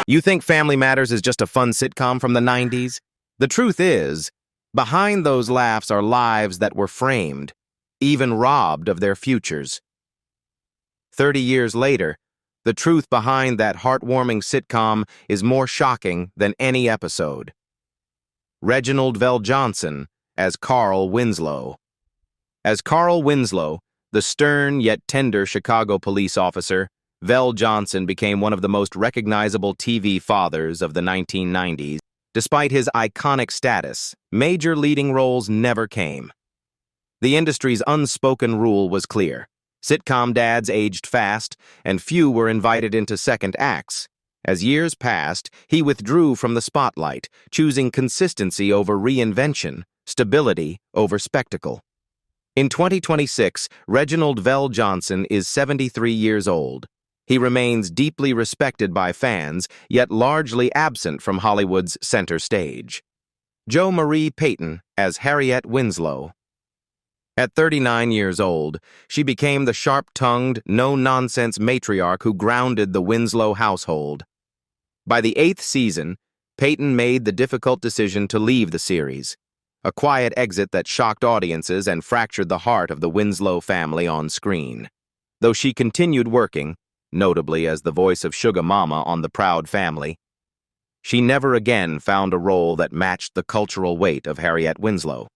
You think Family Matters is just a fun sitcom from the 90s? The truth is, behind those laughs are lives that were framed, even robbed of their futures. 30 years later, the truth behind that heartwarming sitcom is more shocking than any episode. Reginald Johnson as Carl Winslow. As Carl Winslow, the stern yet tender Chicago police officer, Johnson became one of the most recognizable TV fathers of the 1990s. Despite his iconic status, major leading roles never came. The industry's unspoken rule was clear. Sitcom dads aged fast, and few were invited into second acts. As years passed, he withdrew from the spotlight, choosing consistency over reinvention, stability over spectacle. In 2026, Reginald Johnson is 73 years old. He remains deeply respected by fans, yet largely absent from Hollywood's center stage. Marie Payton as Harriet Winslow. At 39 years old, she became the sharp-tongued, no-nonsense matriarch who grounded the Winslow household. By the 8th season, Payton made the difficult decision to leave the series, a quiet exit that shocked audiences and fractured the heart of the Winslow family on screen. Though she continued working, notably as the voice of Sugar Mama on The Proud Family, she never again found a role that matched the cultural weight of Harriet Winslow.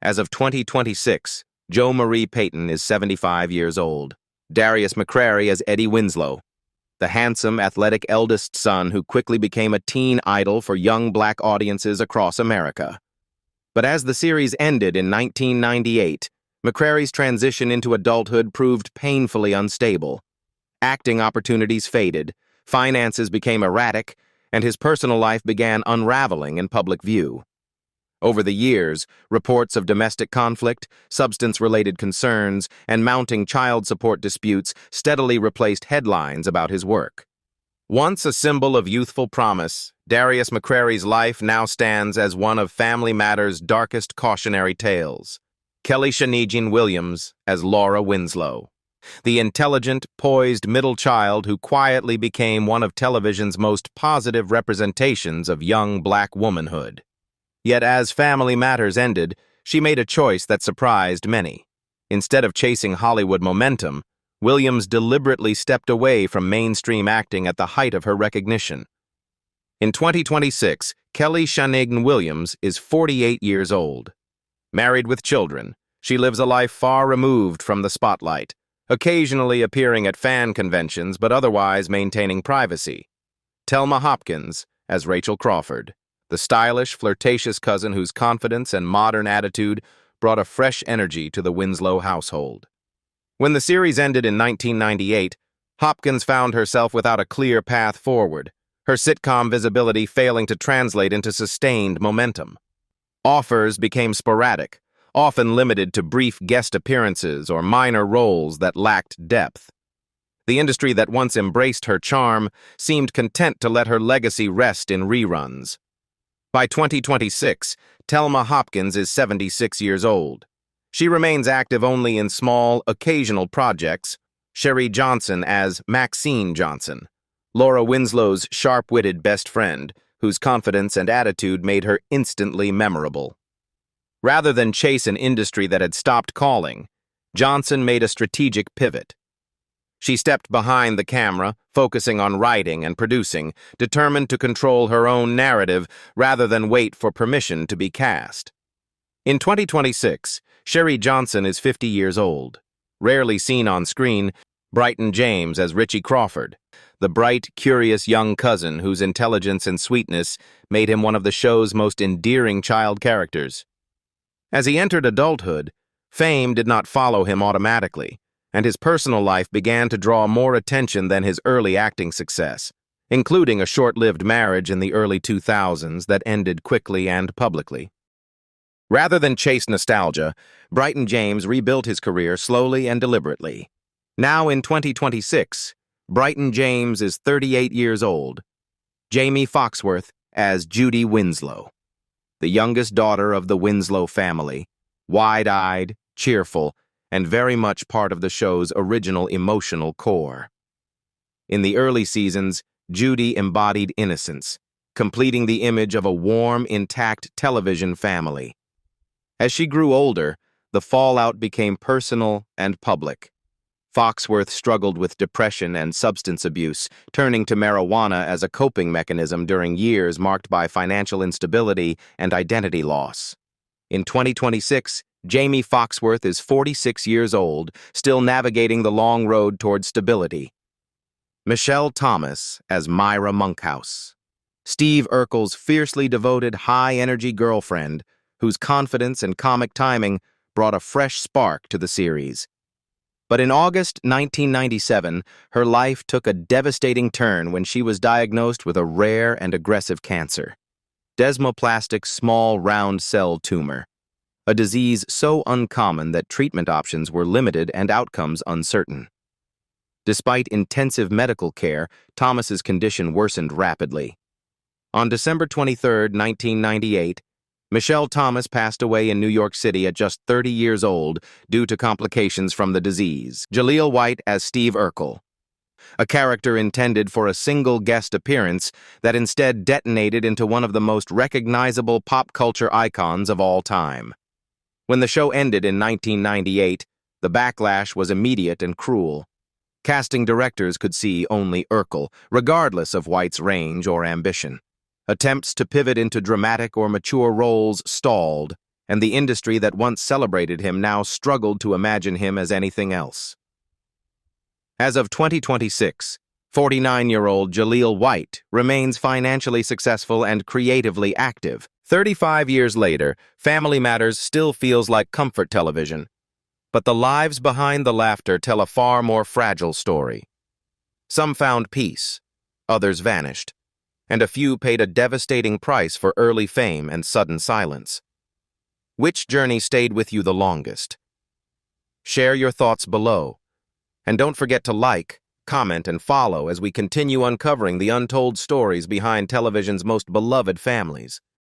As of 2026, Marie Payton is 75 years old. Darius McCra as Eddie Winslow, the handsome, athletic eldest son who quickly became a teen idol for young black audiences across America. But as the series ended in 1998, McCrary's transition into adulthood proved painfully unstable. Acting opportunities faded, finances became erratic, and his personal life began unraveling in public view. Over the years, reports of domestic conflict, substance-related concerns, and mounting child support disputes steadily replaced headlines about his work. Once a symbol of youthful promise, Darius McCrary's life now stands as one of Family Matters' darkest cautionary tales. Shenijene Williams as Laura Winslow, the intelligent, poised middle child who quietly became one of television's most positive representations of young black womanhood. Yet as Family Matters ended, she made a choice that surprised many. Instead of chasing Hollywood momentum, Williams deliberately stepped away from mainstream acting at the height of her recognition. In 2026, Shenijene Williams is 48 years old. Married with children, she lives a life far removed from the spotlight, occasionally appearing at fan conventions but otherwise maintaining privacy. Telma Hopkins as Rachel Crawford, the stylish, flirtatious cousin whose confidence and modern attitude brought a fresh energy to the Winslow household. When the series ended in 1998, Hopkins found herself without a clear path forward, her sitcom visibility failing to translate into sustained momentum. Offers became sporadic, often limited to brief guest appearances or minor roles that lacked depth. The industry that once embraced her charm seemed content to let her legacy rest in reruns. By 2026, Telma Hopkins is 76 years old. She remains active only in small, occasional projects. Sher Johnson as Maxine Johnson, Laura Winslow's sharp-witted best friend, whose confidence and attitude made her instantly memorable. Rather than chase an industry that had stopped calling, Johnson made a strategic pivot. She stepped behind the camera, focusing on writing and producing, determined to control her own narrative rather than wait for permission to be cast. In 2026, Sher Johnson is 50 years old. Rarely seen on screen, Brighton James as Richie Crawford, the bright, curious young cousin whose intelligence and sweetness made him one of the show's most endearing child characters. As he entered adulthood, fame did not follow him automatically, and his personal life began to draw more attention than his early acting success, including a short-lived marriage in the early 2000s that ended quickly and publicly. Rather than chase nostalgia, Brighton James rebuilt his career slowly and deliberately. Now in 2026, Brighton James is 38 years old. Jamie Foxworth as Judy Winslow, the youngest daughter of the Winslow family, wide-eyed, cheerful, and very much part of the show's original emotional core. In the early seasons, Judy embodied innocence, completing the image of a warm, intact television family. As she grew older, the fallout became personal and public. Foxworth struggled with depression and substance abuse, turning to marijuana as a coping mechanism during years marked by financial instability and identity loss. In 2026, Jamie Foxworth is 46 years old, still navigating the long road toward stability. Michelle Thomas as Myra Monkhouse. Steve Urkel's fiercely devoted, high-energy girlfriend, whose confidence and comic timing brought a fresh spark to the series. But in August 1997, her life took a devastating turn when she was diagnosed with a rare and aggressive cancer, desmoplastic small round cell tumor, a disease so uncommon that treatment options were limited and outcomes uncertain. Despite intensive medical care, Thomas's condition worsened rapidly. On December 23, 1998, Michelle Thomas passed away in New York City at just 30 years old due to complications from the disease. Jalil White as Steve Urkel, a character intended for a single guest appearance that instead detonated into one of the most recognizable pop culture icons of all time. When the show ended in 1998, the backlash was immediate and cruel. Casting directors could see only Urkel, regardless of White's range or ambition. Attempts to pivot into dramatic or mature roles stalled, and the industry that once celebrated him now struggled to imagine him as anything else. As of 2026, 49-year-old Jalil White remains financially successful and creatively active. 35 years later, Family Matters still feels like comfort television, but the lives behind the laughter tell a far more fragile story. Some found peace, others vanished, and a few paid a devastating price for early fame and sudden silence. Which journey stayed with you the longest? Share your thoughts below, and don't forget to like, comment, and follow as we continue uncovering the untold stories behind television's most beloved families.